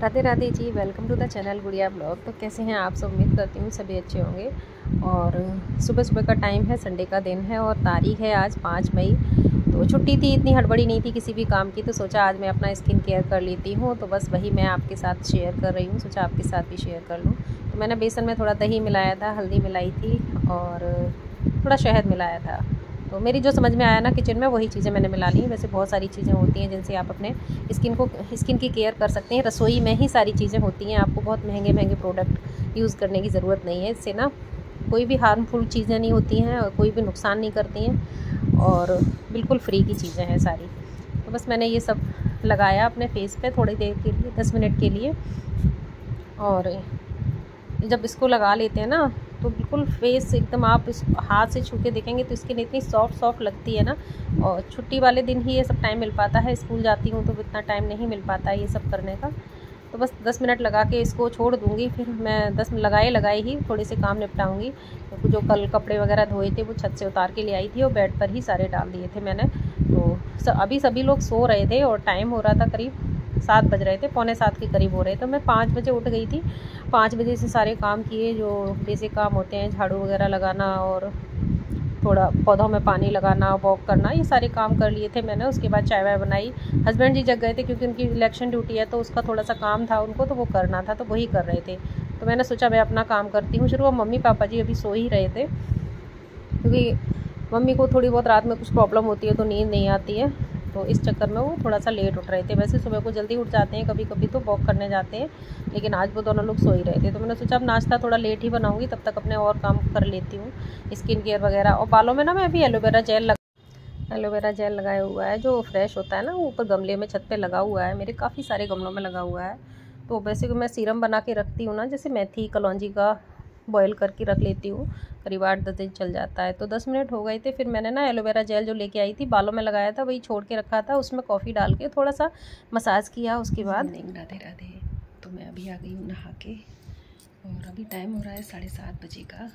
Radhe Radhe ji, welcome to the channel Gudiya blog. तो कैसे हैं आप सब? उम्मीद करती हूँ सभी अच्छे होंगे। और सुबह सुबह का टाइम है, संडे का दिन है और तारीख है आज 5 मई। तो छुट्टी थी, इतनी हड़बड़ी नहीं थी किसी भी काम की, तो सोचा आज मैं अपना स्किन केयर कर लेती हूँ। तो बस वही मैं आपके साथ शेयर कर रही हूँ, सोचा आपके साथ भी शेयर कर लूँ। तो मैंने बेसन में थोड़ा दही मिलाया था, हल्दी मिलाई थी और थोड़ा शहद मिलाया था। तो मेरी जो समझ में आया ना किचन में, वही चीज़ें मैंने मिला ली। वैसे बहुत सारी चीज़ें होती हैं जिनसे आप अपने स्किन की केयर कर सकते हैं। रसोई में ही सारी चीज़ें होती हैं, आपको बहुत महंगे महंगे प्रोडक्ट यूज़ करने की ज़रूरत नहीं है। इससे ना कोई भी हार्मफुल चीज़ें नहीं होती हैं और कोई भी नुकसान नहीं करती हैं और बिल्कुल फ्री की चीज़ें हैं सारी। तो बस मैंने ये सब लगाया अपने फेस पे थोड़ी देर के लिए, 10 मिनट के लिए। और जब इसको लगा लेते हैं ना तो बिल्कुल फेस एकदम, आप इस हाथ से छू के देखेंगे तो स्किन इतनी सॉफ्ट लगती है ना। और छुट्टी वाले दिन ही ये सब टाइम मिल पाता है, स्कूल जाती हूँ तो इतना टाइम नहीं मिल पाता है ये सब करने का। तो बस 10 मिनट लगा के इसको छोड़ दूँगी, फिर मैं 10 मिनट लगाए ही थोड़े से काम निपटाऊँगी। तो जो कल कपड़े वगैरह धोए थे वो छत से उतार के ले आई थी और बेड पर ही सारे डाल दिए थे मैंने। तो अभी सभी लोग सो रहे थे और टाइम हो रहा था करीब 7 बज रहे थे, पौने 7 के करीब हो रहे थे। तो मैं 5 बजे उठ गई थी। 5 बजे से सारे काम किए जो बेसिक काम होते हैं, झाड़ू वगैरह लगाना और थोड़ा पौधों में पानी लगाना, वॉक करना, ये सारे काम कर लिए थे मैंने। उसके बाद चाय वाय बनाई। हस्बैंड जी जग गए थे क्योंकि उनकी इलेक्शन ड्यूटी है, तो उसका थोड़ा सा काम था उनको, तो वो करना था, तो वही कर रहे थे। तो मैंने सोचा मैं अपना काम करती हूँ शुरू। मम्मी पापा जी अभी सो ही रहे थे क्योंकि मम्मी को थोड़ी बहुत रात में कुछ प्रॉब्लम होती है तो नींद नहीं आती है, तो इस चक्कर में वो थोड़ा सा लेट उठ रहे थे। वैसे सुबह को जल्दी उठ जाते हैं कभी कभी, तो वॉक करने जाते हैं, लेकिन आज वो दोनों लोग सो ही रहे थे। तो मैंने सोचा अब नाश्ता थोड़ा लेट ही बनाऊंगी, तब तक अपने और काम कर लेती हूँ, स्किन केयर वगैरह। और बालों में ना मैं अभी एलोवेरा जेल लगाया हुआ है जो फ्रेश होता है ना, वो ऊपर गमले में छत पे लगा हुआ है, मेरे काफ़ी सारे गमलों में लगा हुआ है। तो वैसे मैं सीरम बना के रखती हूँ ना, जैसे मेथी कलौंजी का बॉईल करके रख लेती हूँ, करीब 8-10 दिन चल जाता है। तो 10 मिनट हो गए थे, फिर मैंने ना एलोवेरा जेल जो लेके आई थी बालों में लगाया था, वही छोड़ के रखा था, उसमें कॉफ़ी डाल के थोड़ा सा मसाज किया। उसके बाद राधे राधे। तो मैं अभी आ गई हूँ नहा के और अभी टाइम हो रहा है 7:30 बजे का।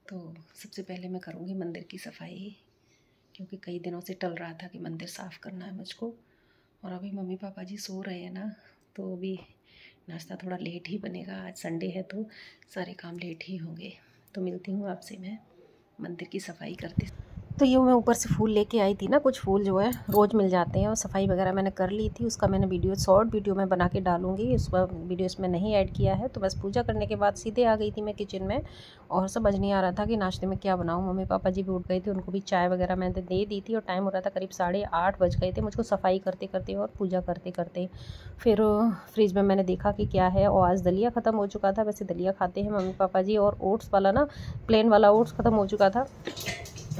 तो सबसे पहले मैं करूँगी मंदिर की सफाई, क्योंकि कई दिनों से टल रहा था कि मंदिर साफ़ करना है मुझको। और अभी मम्मी पापा जी सो रहे हैं ना, तो अभी नाश्ता थोड़ा लेट ही बनेगा। आज संडे है तो सारे काम लेट ही होंगे। तो मिलती हूँ आपसे मैं मंदिर की सफाई करते। तो ये मैं ऊपर से फूल लेके आई थी ना, कुछ फूल जो है रोज़ मिल जाते हैं, और सफाई वगैरह मैंने कर ली थी। उसका मैंने शॉर्ट वीडियो में बना के डालूंगी, उसका वीडियो इसमें नहीं ऐड किया है। तो बस पूजा करने के बाद सीधे आ गई थी मैं किचन में, और समझ नहीं आ रहा था कि नाश्ते में क्या बनाऊँ। मम्मी पापा जी भी उठ गए थे, उनको भी चाय वगैरह मैंने दे दी थी और टाइम हो रहा था करीब 8:30 बज गए थे मुझको सफाई करते करते और पूजा करते करते। फिर फ्रिज में मैंने देखा कि क्या है, और आज दलिया ख़त्म हो चुका था। वैसे दलिया खाते हैं मम्मी पापा जी, और ओट्स वाला ना, प्लेन वाला ओट्स ख़त्म हो चुका था।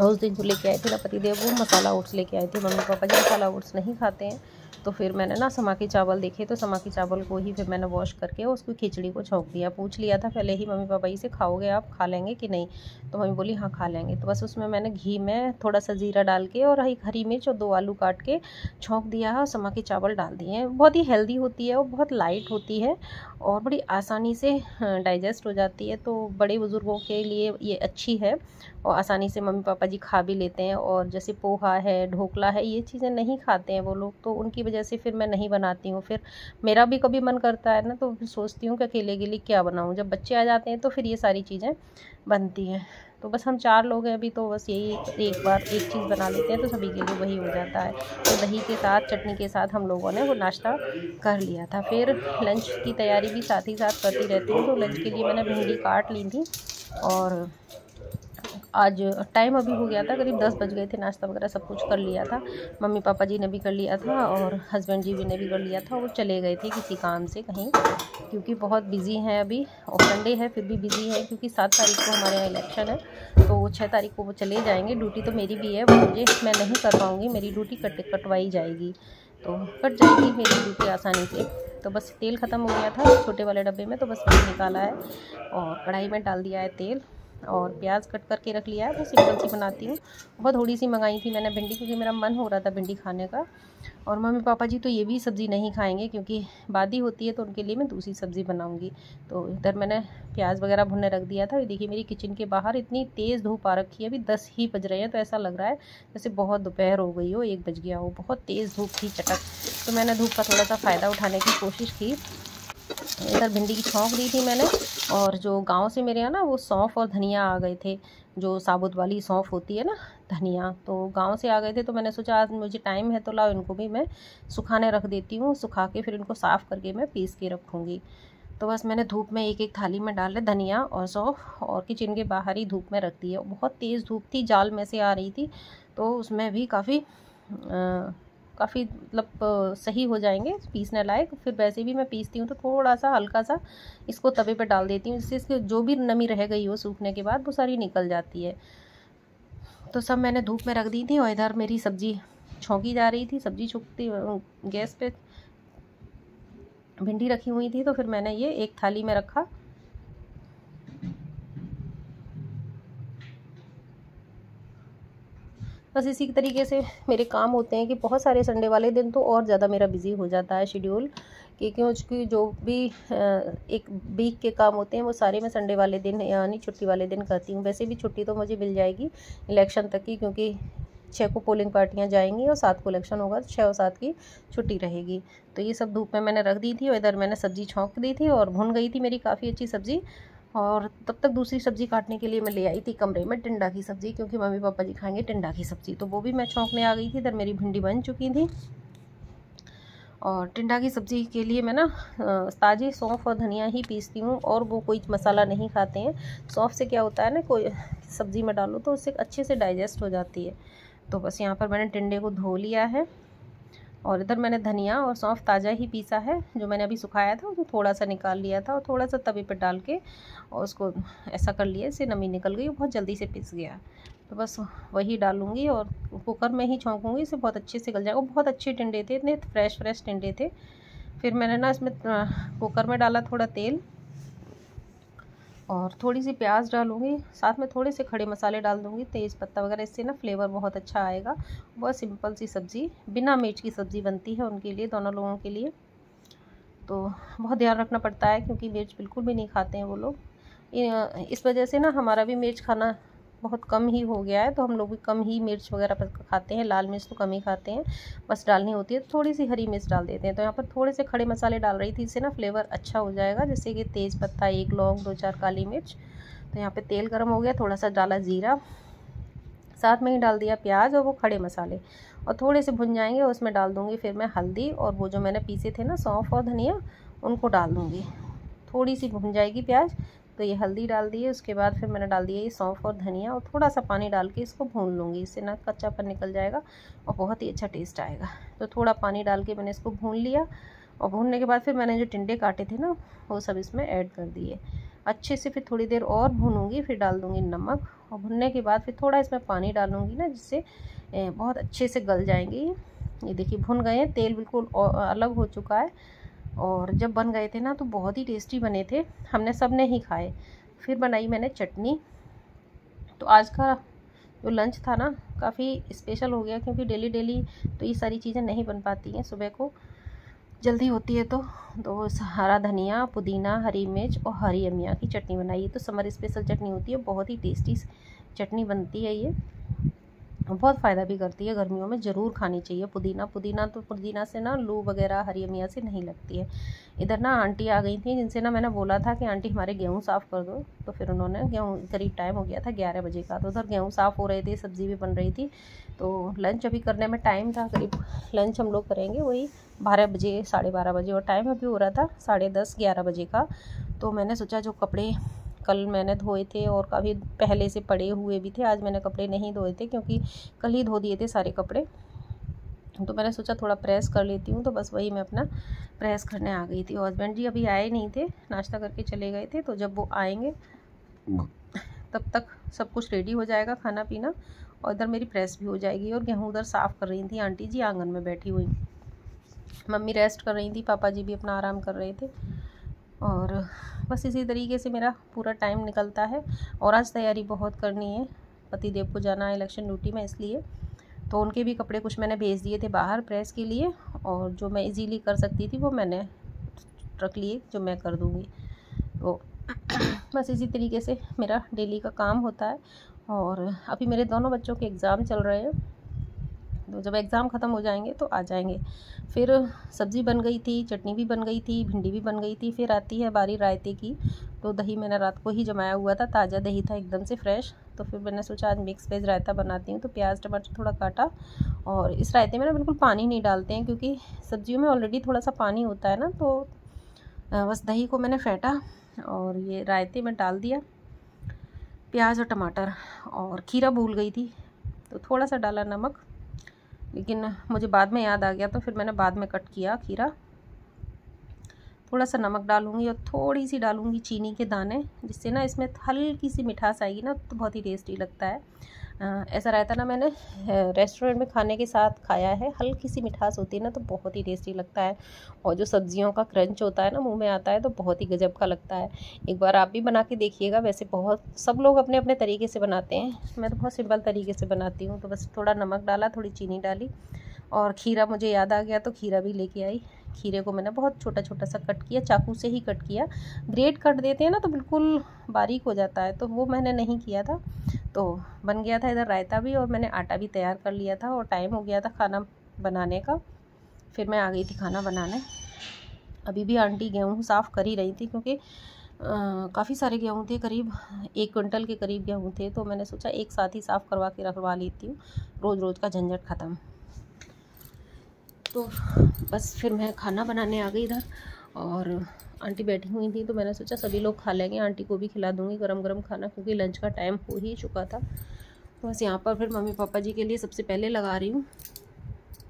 उस दिन जो लेके आए थे ना पतिदेव, वो मसाला ओट्स लेके आए थे। मम्मी पापा जी मसाला ओट्स नहीं खाते हैं। तो फिर मैंने ना समा के चावल देखे, तो समा के चावल को ही फिर मैंने वॉश करके उसको खिचड़ी को छौंक दिया। पूछ लिया था पहले ही मम्मी पापा जी से, खाओगे आप, खा लेंगे कि नहीं? तो मम्मी बोली हाँ खा लेंगे। तो बस उसमें मैंने घी में थोड़ा सा जीरा डाल के और एक हरी मिर्च और 2 आलू काट के छौंक दिया है, समा के चावल डाल दिए हैं। बहुत ही हेल्दी होती है और बहुत लाइट होती है और बड़ी आसानी से डाइजेस्ट हो जाती है। तो बड़े बुज़ुर्गों के लिए ये अच्छी है और आसानी से मम्मी पापा जी खा भी लेते हैं। और जैसे पोहा है, ढोकला है, ये चीज़ें नहीं खाते हैं वो लोग, तो उनकी वजह से फिर मैं नहीं बनाती हूँ। फिर मेरा भी कभी मन करता है ना, तो फिर सोचती हूँ कि अकेले के लिए क्या बनाऊँ। जब बच्चे आ जाते हैं तो फिर ये सारी चीज़ें बनती हैं। तो बस हम 4 लोग हैं अभी, तो बस यही एक बार एक चीज़ बना लेते हैं तो सभी के लिए वही हो जाता है। तो दही के साथ, चटनी के साथ हम लोगों ने वो नाश्ता कर लिया था। फिर लंच की तैयारी भी साथ ही साथ करती रहती हूँ। तो लंच के लिए मैंने भिंडी काट ली थी और आज टाइम अभी हो गया था, करीब 10 बज गए थे। नाश्ता वगैरह सब कुछ कर लिया था, मम्मी पापा जी ने भी कर लिया था और हस्बैंड जी भी ने भी कर लिया था। वो चले गए थे किसी काम से कहीं, क्योंकि बहुत बिज़ी हैं अभी, और संडे है फिर भी बिज़ी है, क्योंकि 7 तारीख को हमारे यहाँ इलेक्शन है। तो वो 6 तारीख को वो चले जाएंगे। ड्यूटी तो मेरी भी है, वो मैं नहीं कर पाऊँगी, मेरी ड्यूटी कटवाई जाएगी, तो कट जाएगी मेरी ड्यूटी आसानी से। तो बस तेल ख़त्म हो गया था छोटे वाले डब्बे में, तो बस वही निकाला है और कढ़ाई में डाल दिया है तेल। और प्याज कट करके रख लिया है। वो सिंपल सी बनाती हूँ। बहुत थोड़ी सी मंगाई थी मैंने भिंडी, क्योंकि मेरा मन हो रहा था भिंडी खाने का। और मम्मी पापा जी तो ये भी सब्ज़ी नहीं खाएंगे, क्योंकि बादी होती है, तो उनके लिए मैं दूसरी सब्ज़ी बनाऊँगी। तो इधर मैंने प्याज वगैरह भुनने रख दिया था। देखिए मेरी किचन के बाहर इतनी तेज़ धूप आ रखी है, अभी 10 ही बज रहे हैं, तो ऐसा लग रहा है जैसे बहुत दोपहर हो गई हो, 1 बज गया हो। बहुत तेज़ धूप थी, चटक। तो मैंने धूप का थोड़ा सा फ़ायदा उठाने की कोशिश की। इधर भिंडी की छौंक दी थी मैंने। और जो गांव से मेरे यहाँ ना वो सौंफ और धनिया आ गए थे, जो साबुत वाली सौंफ होती है ना, धनिया, तो गांव से आ गए थे। तो मैंने सोचा आज मुझे टाइम है तो लाओ इनको भी मैं सुखाने रख देती हूँ। सुखा के फिर इनको साफ़ करके मैं पीस के रखूँगी। तो बस मैंने धूप में एक एक थाली में डाले धनिया और सौंफ, और किचन के बाहर ही धूप में रख दिया। बहुत तेज़ धूप थी, जाल में से आ रही थी, तो उसमें भी काफ़ी मतलब सही हो जाएंगे पीसने लायक। फिर वैसे भी मैं पीसती हूँ तो थोड़ा सा हल्का सा इसको तवे पे डाल देती हूँ, जिससे इसकी जो भी नमी रह गई हो सूखने के बाद वो सारी निकल जाती है। तो सब मैंने धूप में रख दी थी। और इधर मेरी सब्ज़ी छौंकी जा रही थी। सब्ज़ी छौंकती गैस पे भिंडी रखी हुई थी, तो फिर मैंने ये एक थाली में रखा। बस इसी तरीके से मेरे काम होते हैं कि बहुत सारे संडे वाले दिन तो और ज़्यादा मेरा बिज़ी हो जाता है शेड्यूल, क्योंकि जो भी एक वीक के काम होते हैं वो सारे मैं संडे वाले दिन यानी छुट्टी वाले दिन करती हूँ। वैसे भी छुट्टी तो मुझे मिल जाएगी इलेक्शन तक की, क्योंकि 6 को पोलिंग पार्टियां जाएंगी और 7 को इलेक्शन होगा, तो 6 और 7 की छुट्टी रहेगी। तो ये सब धूप में मैंने रख दी थी। और इधर मैंने सब्ज़ी छौंक दी थी और भुन गई थी मेरी काफ़ी अच्छी सब्ज़ी। और तब तक दूसरी सब्ज़ी काटने के लिए मैं ले आई थी कमरे में टिंडा की सब्ज़ी, क्योंकि मम्मी पापा जी खाएंगे टिंडा की सब्ज़ी, तो वो भी मैं छौंकने आ गई थी। इधर मेरी भिंडी बन चुकी थी। और टिंडा की सब्ज़ी के लिए मैं ना ताज़ी सौंफ और धनिया ही पीसती हूँ, और वो कोई मसाला नहीं खाते हैं। सौंफ से क्या होता है ना, कोई सब्ज़ी में डालो तो उससे अच्छे से डाइजेस्ट हो जाती है। तो बस यहाँ पर मैंने टिंडे को धो लिया है। और इधर मैंने धनिया और सौंफ ताज़ा ही पीसा है, जो मैंने अभी सुखाया था, तो थोड़ा सा निकाल लिया था और थोड़ा सा तवे पर डाल के और उसको ऐसा कर लिया, इससे नमी निकल गई, बहुत जल्दी से पिस गया। तो बस वही डालूँगी और कुकर में ही छौंकूँगी, इससे बहुत अच्छे से गल जाएगा। बहुत अच्छे टिंडे थे, इतने फ्रेश टिंडे थे। फिर मैंने ना इसमें कुकर में डाला थोड़ा तेल और थोड़ी सी प्याज डालूँगी, साथ में थोड़े से खड़े मसाले डाल दूँगी, तेज़ पत्ता वगैरह, इससे ना फ्लेवर बहुत अच्छा आएगा। बहुत सिंपल सी सब्ज़ी, बिना मिर्च की सब्ज़ी बनती है उनके लिए, दोनों लोगों के लिए। तो बहुत ध्यान रखना पड़ता है, क्योंकि मिर्च बिल्कुल भी नहीं खाते हैं वो लोग। इस वजह से ना हमारा भी मिर्च खाना बहुत कम ही हो गया है, तो हम लोग भी कम ही मिर्च वगैरह खाते हैं। लाल मिर्च तो कम ही खाते हैं, बस डालनी होती है तो थोड़ी सी हरी मिर्च डाल देते हैं। तो यहाँ पर थोड़े से खड़े मसाले डाल रही थी, इससे ना फ्लेवर अच्छा हो जाएगा, जैसे कि तेज़ पत्ता, 1 लौंग, 2-4 काली मिर्च। तो यहाँ पे तेल गर्म हो गया, थोड़ा सा डाला जीरा, साथ में ही डाल दिया प्याज और वो खड़े मसाले, और थोड़े से भुन जाएंगे और उसमें डाल दूँगी फिर मैं हल्दी, और वो जो मैंने पीसे थे ना सौंफ और धनिया, उनको डाल दूँगी। थोड़ी सी भुन जाएगी प्याज, तो ये हल्दी डाल दी है। उसके बाद फिर मैंने डाल दिया ये सौंफ और धनिया, और थोड़ा सा पानी डाल के इसको भून लूँगी, इससे ना कच्चापन निकल जाएगा और बहुत ही अच्छा टेस्ट आएगा। तो थोड़ा पानी डाल के मैंने इसको भून लिया, और भूनने के बाद फिर मैंने जो टिंडे काटे थे ना वो सब इसमें ऐड कर दिए अच्छे से। फिर थोड़ी देर और भूनूँगी, फिर डाल दूँगी नमक, और भुनने के बाद फिर थोड़ा इसमें पानी डालूँगी ना, जिससे बहुत अच्छे से गल जाएंगे। ये देखिए भुन गए हैं, तेल बिल्कुल अलग हो चुका है, और जब बन गए थे ना तो बहुत ही टेस्टी बने थे, हमने सब ने ही खाए। फिर बनाई मैंने चटनी। तो आज का जो लंच था ना काफ़ी स्पेशल हो गया, क्योंकि डेली तो ये सारी चीज़ें नहीं बन पाती हैं, सुबह को जल्दी होती है। तो हरा धनिया, पुदीना, हरी मिर्च और हरी अमिया की चटनी बनाई। तो समर स्पेशल चटनी होती है, बहुत ही टेस्टी चटनी बनती है ये, बहुत फ़ायदा भी करती है। गर्मियों में ज़रूर खानी चाहिए पुदीना से ना लू वगैरह हरी अमिया से नहीं लगती है। इधर ना आंटी आ गई थी, जिनसे ना मैंने बोला था कि आंटी हमारे गेहूँ साफ़ कर दो, तो फिर उन्होंने गेहूँ, करीब टाइम हो गया था 11 बजे का, तो उधर गेहूँ साफ़ हो रहे थे, सब्ज़ी भी बन रही थी। तो लंच अभी करने में टाइम था, करीब लंच हम लोग करेंगे वही 12 बजे, 12:30 बजे, और टाइम अभी हो रहा था 10:30-11 बजे का। तो मैंने सोचा जो कपड़े कल मैंने धोए थे और काफ़ी पहले से पड़े हुए भी थे, आज मैंने कपड़े नहीं धोए थे, क्योंकि कल ही धो दिए थे सारे कपड़े। तो मैंने सोचा थोड़ा प्रेस कर लेती हूँ, तो बस वही मैं अपना प्रेस करने आ गई थी। और हस्बैंड जी अभी आए नहीं थे, नाश्ता करके चले गए थे, तो जब वो आएंगे तब तक सब कुछ रेडी हो जाएगा, खाना पीना, और इधर मेरी प्रेस भी हो जाएगी। और गेहूँ उधर साफ़ कर रही थी आंटी जी आंगन में बैठी हुई, मम्मी रेस्ट कर रही थी, पापा जी भी अपना आराम कर रहे थे। और बस इसी तरीके से मेरा पूरा टाइम निकलता है। और आज तैयारी बहुत करनी है, पतिदेव को जाना है इलेक्शन ड्यूटी में, इसलिए तो उनके भी कपड़े कुछ मैंने भेज दिए थे बाहर प्रेस के लिए, और जो मैं इजीली कर सकती थी वो मैंने रख लिए जो मैं कर दूँगी। तो बस इसी तरीके से मेरा डेली का काम होता है। और अभी मेरे दोनों बच्चों के एग्ज़ाम चल रहे हैं, तो जब एग्ज़ाम ख़त्म हो जाएंगे तो आ जाएंगे। फिर सब्ज़ी बन गई थी, चटनी भी बन गई थी, भिंडी भी बन गई थी। फिर आती है बारी रायते की। तो दही मैंने रात को ही जमाया हुआ था, ताज़ा दही था एकदम से फ्रेश। तो फिर मैंने सोचा आज मिक्स वेज रायता बनाती हूँ। तो प्याज टमाटर थोड़ा काटा, और इस रायते में ना बिल्कुल पानी नहीं डालते हैं, क्योंकि सब्जियों में ऑलरेडी थोड़ा सा पानी होता है ना। तो बस दही को मैंने फेंटा और ये रायते में डाल दिया, प्याज और टमाटर। और खीरा भूल गई थी तो थोड़ा सा डाला नमक, लेकिन मुझे बाद में याद आ गया तो फिर मैंने बाद में कट किया खीरा। थोड़ा सा नमक डालूंगी और थोड़ी सी डालूंगी चीनी के दाने, जिससे ना इसमें हल्की सी मिठास आएगी ना, तो बहुत ही टेस्टी लगता है। ऐसा रायता ना मैंने रेस्टोरेंट में खाने के साथ खाया है, हल्की सी मिठास होती है ना तो बहुत ही टेस्टी लगता है। और जो सब्जियों का क्रंच होता है ना मुंह में आता है तो बहुत ही गजब का लगता है। एक बार आप भी बना के देखिएगा। वैसे बहुत सब लोग अपने अपने तरीके से बनाते हैं, मैं तो बहुत सिंपल तरीके से बनाती हूँ। तो बस थोड़ा नमक डाला, थोड़ी चीनी डाली, और खीरा मुझे याद आ गया तो खीरा भी लेके आई। खीरे को मैंने बहुत छोटा छोटा सा कट किया, चाकू से ही कट किया। ग्रेट कट देते हैं ना तो बिल्कुल बारीक हो जाता है, तो वो मैंने नहीं किया था। तो बन गया था इधर रायता भी, और मैंने आटा भी तैयार कर लिया था, और टाइम हो गया था खाना बनाने का। फिर मैं आ गई थी खाना बनाने। अभी भी आंटी गेहूँ साफ़ कर ही रही थी, क्योंकि काफ़ी सारे गेहूँ थे, करीब 1 क्विंटल के करीब गेहूँ थे। तो मैंने सोचा एक साथ ही साफ़ करवा के रखवा लेती हूँ, रोज़ रोज़ का झंझट ख़त्म। तो बस फिर मैं खाना बनाने आ गई इधर, और आंटी बैठी हुई थी तो मैंने सोचा सभी लोग खा लेंगे, आंटी को भी खिला दूँगी गरम गरम खाना, क्योंकि लंच का टाइम हो ही चुका था। तो बस यहाँ पर फिर मम्मी पापा जी के लिए सबसे पहले लगा रही हूँ।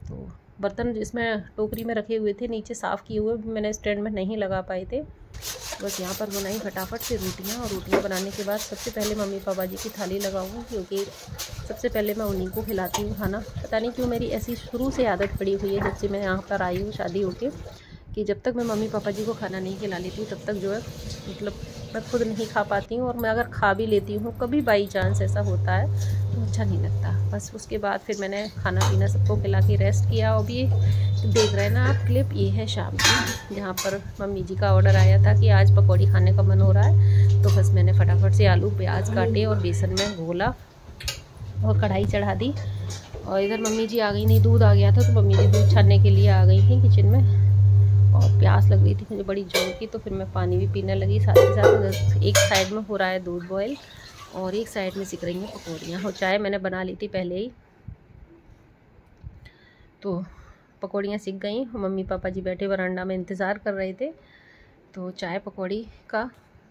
तो बर्तन जिसमें टोकरी में रखे हुए थे नीचे साफ़ किए हुए, मैंने स्टैंड में नहीं लगा पाए थे। बस यहाँ पर बनाई फटाफट से रोटियाँ, और रोटियाँ बनाने के बाद सबसे पहले मम्मी पापा जी की थाली लगाऊँ, क्योंकि सबसे पहले मैं उन्हीं को खिलाती हूँ खाना। पता नहीं क्यों मेरी ऐसी शुरू से आदत पड़ी हुई है, जब से मैं यहाँ पर आई हूँ शादी होके, कि जब तक मैं मम्मी पापा जी को खाना नहीं खिला लेती हूँ तब तक जो है मतलब मैं खुद नहीं खा पाती हूँ। और मैं अगर खा भी लेती हूँ, कभी बाई चांस ऐसा होता है, तो अच्छा नहीं लगता। बस उसके बाद फिर मैंने खाना पीना सबको खिला के रेस्ट किया। और भी देख रहे हैं ना आप क्लिप, ये है शाम की, जहाँ पर मम्मी जी का ऑर्डर आया था कि आज पकौड़ी खाने का मन हो रहा है। तो बस मैंने फटाफट से आलू प्याज काटे और बेसन में घोला और कढ़ाई चढ़ा दी। और इधर मम्मी जी आ गई, नहीं दूध आ गया था तो मम्मी जी दूध छानने के लिए आ गई थी किचन में। और प्यास लग रही थी मुझे बड़ी जोर की, तो फिर मैं पानी भी पीने लगी साथ ही साथ। एक साइड में हो रहा है दूध बॉयल, और एक साइड में सिक रही हैं पकौड़ियाँ। और चाय मैंने बना ली थी पहले ही, तो पकौड़ियाँ सिक गई। मम्मी पापा जी बैठे वरांडा में इंतज़ार कर रहे थे तो चाय पकौड़ी का।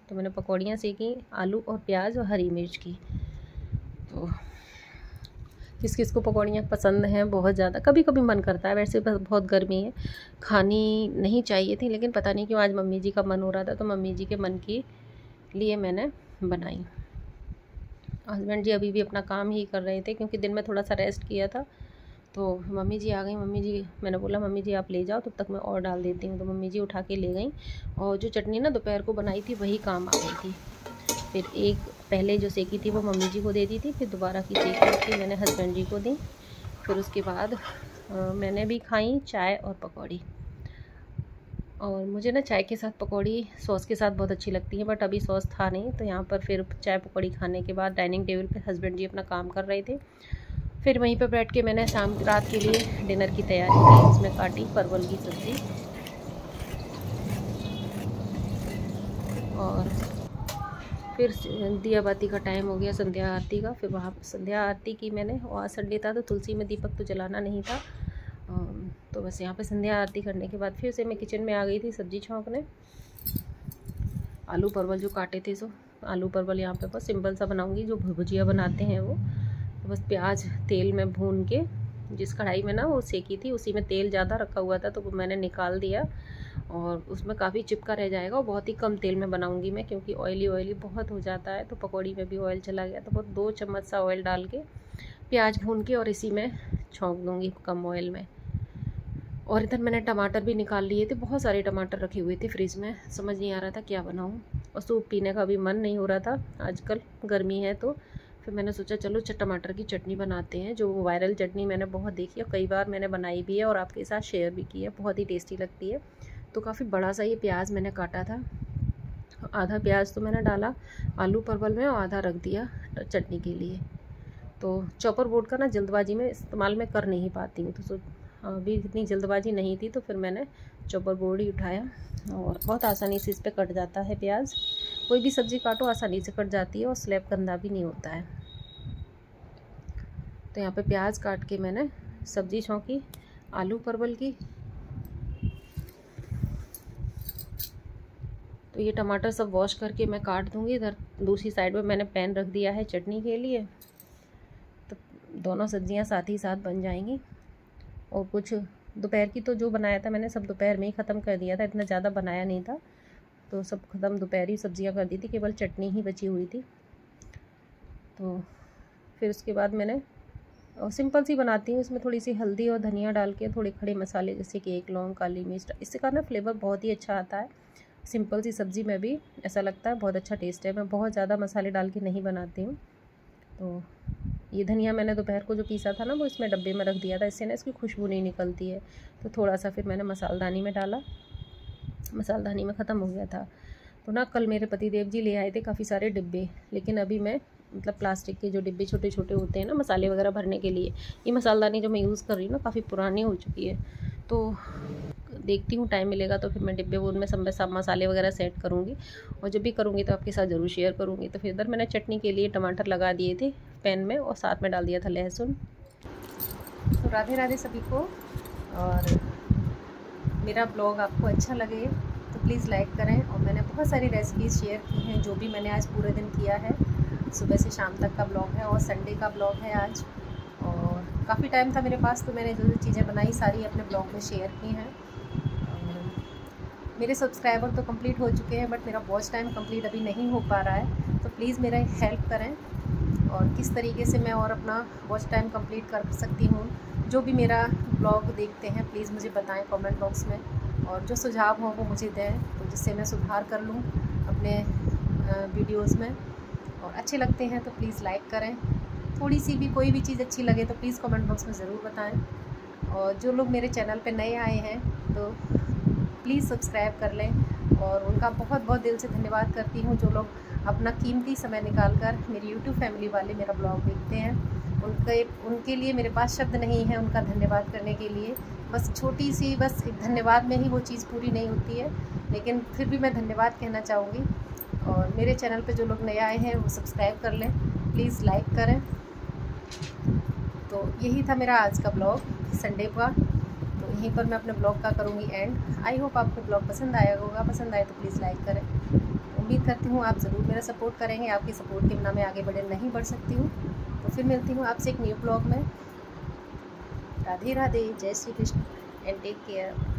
तो मैंने पकौड़ियाँ सेकी, आलू और प्याज और हरी मिर्च की। तो किस किस को पकौड़ियाँ पसंद हैं बहुत ज़्यादा, कभी कभी मन करता है। वैसे बहुत गर्मी है, खानी नहीं चाहिए थी, लेकिन पता नहीं क्यों आज मम्मी जी का मन हो रहा था, तो मम्मी जी के मन के लिए मैंने बनाई। हस्बैंड जी अभी भी अपना काम ही कर रहे थे, क्योंकि दिन में थोड़ा सा रेस्ट किया था। तो मम्मी जी आ गई। मम्मी जी, मैंने बोला मम्मी जी आप ले जाओ, तब तक मैं और डाल देती हूँ। तो मम्मी जी उठा के ले गई, और जो चटनी ना दोपहर को बनाई थी वही काम आ गई थी। फिर एक पहले जो सेकी थी वो मम्मी जी को दे दी थी, फिर दोबारा की सेकी थी मैंने हस्बैंड जी को दी। फिर उसके बाद मैंने भी खाई चाय और पकौड़ी। और मुझे ना चाय के साथ पकौड़ी सॉस के साथ बहुत अच्छी लगती है, बट अभी सॉस था नहीं। तो यहाँ पर फिर चाय पकौड़ी खाने के बाद डाइनिंग टेबल पे हस्बैंड जी अपना काम कर रहे थे। फिर वहीं पर बैठ के मैंने रात के लिए डिनर की तैयारी की। इसमें काटी परवल की सब्ज़ी, और फिर दिया बाती का टाइम हो गया संध्या आरती का। फिर वहाँ संध्या आरती की मैंने, और संडे था तो तुलसी में दीपक तो जलाना नहीं था। तो बस यहाँ पे संध्या आरती करने के बाद फिर से मैं किचन में आ गई थी सब्जी छौंकने। आलू परवल जो काटे थे, सो आलू परवल यहाँ पे बस सिंपल सा बनाऊँगी, जो भुजिया बनाते हैं वो। तो बस प्याज तेल में भून के, जिस कढ़ाई में ना वो सेकी थी उसी में तेल ज़्यादा रखा हुआ था तो वो मैंने निकाल दिया, और उसमें काफ़ी चिपका रह जाएगा। और बहुत ही कम तेल में बनाऊंगी मैं, क्योंकि ऑयली बहुत हो जाता है। तो पकौड़ी में भी ऑयल चला गया, तो बहुत 2 चम्मच सा ऑयल डाल के प्याज भून के और इसी में छौंक दूंगी कम ऑयल में। और इधर मैंने टमाटर भी निकाल लिए थे, बहुत सारे टमाटर रखे हुए थे फ्रिज में, समझ नहीं आ रहा था क्या बनाऊँ। और सूप पीने का भी मन नहीं हो रहा था, आजकल गर्मी है तो फिर मैंने सोचा चलो टमाटर की चटनी बनाते हैं। जो वायरल चटनी मैंने बहुत देखी है, कई बार मैंने बनाई भी है और आपके साथ शेयर भी की है, बहुत ही टेस्टी लगती है। तो काफ़ी बड़ा सा ये प्याज मैंने काटा था, आधा प्याज तो मैंने डाला आलू परवल में और आधा रख दिया चटनी के लिए। तो चॉपर बोर्ड का ना जल्दबाजी में इस्तेमाल मैं कर नहीं पाती हूँ, तो अभी इतनी जल्दबाजी नहीं थी तो फिर मैंने चॉपर बोर्ड ही उठाया और बहुत आसानी से इस पर कट जाता है प्याज। कोई भी सब्ज़ी काटो आसानी से कट जाती है और स्लैब गंदा भी नहीं होता है। तो यहाँ पे प्याज काट के मैंने सब्ज़ी छौंकी आलू परवल की। तो ये टमाटर सब वॉश करके मैं काट दूँगी। इधर दूसरी साइड में मैंने पैन रख दिया है चटनी के लिए, तो दोनों सब्जियां साथ ही साथ बन जाएंगी। और कुछ दोपहर की तो जो बनाया था मैंने सब दोपहर में ही ख़त्म कर दिया था, इतना ज़्यादा बनाया नहीं था, तो सब ख़त्म दोपहर ही सब्जियां कर दी थी, केवल चटनी ही बची हुई थी। तो फिर उसके बाद मैंने सिंपल सी बनाती हूँ, इसमें थोड़ी सी हल्दी और धनिया डाल के थोड़े खड़े मसाले जैसे कि 1 लौंग, काली मिर्च, इससे का ना फ्लेवर बहुत ही अच्छा आता है। सिंपल सी सब्ज़ी में भी ऐसा लगता है बहुत अच्छा टेस्ट है। मैं बहुत ज़्यादा मसाले डाल के नहीं बनाती हूँ। तो ये धनिया मैंने दोपहर को जो पीसा था ना वो इसमें डब्बे में रख दिया था, इससे ना इसकी खुशबू नहीं निकलती है। तो थोड़ा सा फिर मैंने मसालदानी में डाला, मसालदानी में ख़त्म हो गया था। तो ना कल मेरे पतिदेव जी ले आए थे काफ़ी सारे डिब्बे, लेकिन अभी मैं मतलब प्लास्टिक के जो डिब्बे छोटे छोटे होते हैं ना मसाले वगैरह भरने के लिए, ये मसालदानी जो मैं यूज़ कर रही हूँ ना काफ़ी पुरानी हो चुकी है। तो देखती हूँ टाइम मिलेगा तो फिर मैं डिब्बे वो उनमें सब मसाले वगैरह सेट करूँगी, और जब भी करूँगी तो आपके साथ ज़रूर शेयर करूँगी। तो फिर इधर मैंने चटनी के लिए टमाटर लगा दिए थे पैन में और साथ में डाल दिया था लहसुन। तो राधे राधे सभी को। और मेरा ब्लॉग आपको अच्छा लगे तो प्लीज़ लाइक करें। और मैंने बहुत सारी रेसिपीज़ शेयर की हैं जो भी मैंने आज पूरे दिन किया है, सुबह से शाम तक का ब्लॉग है और संडे का ब्लॉग है आज। और काफ़ी टाइम था मेरे पास तो मैंने जो जो चीज़ें बनाई सारी अपने ब्लॉग में शेयर की हैं। मेरे सब्सक्राइबर तो कंप्लीट हो चुके हैं बट मेरा वॉच टाइम कंप्लीट अभी नहीं हो पा रहा है, तो प्लीज़ मेरा हेल्प करें। और किस तरीके से मैं और अपना वॉच टाइम कंप्लीट कर सकती हूँ, जो भी मेरा ब्लॉग देखते हैं प्लीज़ मुझे बताएं कमेंट बॉक्स में, और जो सुझाव हो वो मुझे दें तो जिससे मैं सुधार कर लूँ अपने वीडियोज़ में। और अच्छे लगते हैं तो प्लीज़ लाइक करें, थोड़ी सी भी कोई भी चीज़ अच्छी लगे तो प्लीज़ कमेंट बॉक्स में ज़रूर बताएं। और जो लोग मेरे चैनल पे नए आए हैं तो प्लीज़ सब्सक्राइब कर लें, और उनका बहुत बहुत दिल से धन्यवाद करती हूँ जो लोग अपना कीमती समय निकाल कर मेरी यूट्यूब फैमिली वाले मेरा ब्लॉग देखते हैं। उनके लिए मेरे पास शब्द नहीं है उनका धन्यवाद करने के लिए। बस छोटी सी बस एक धन्यवाद में ही वो चीज़ पूरी नहीं होती है, लेकिन फिर भी मैं धन्यवाद कहना चाहूँगी। और मेरे चैनल पे जो लोग नए आए हैं वो सब्सक्राइब कर लें, प्लीज़ लाइक करें। तो यही था मेरा आज का ब्लॉग संडे का, तो यहीं पर मैं अपने ब्लॉग का करूँगी एंड। आई होप आपको ब्लॉग पसंद आया होगा, पसंद आए तो प्लीज़ लाइक करें। उम्मीद करती हूँ आप ज़रूर मेरा सपोर्ट करेंगे, आपकी सपोर्ट के बिना मैं आगे नहीं बढ़ सकती हूँ। तो फिर मिलती हूँ आपसे एक न्यू ब्लॉग में। राधे राधे, जय Shri Krishna and take care.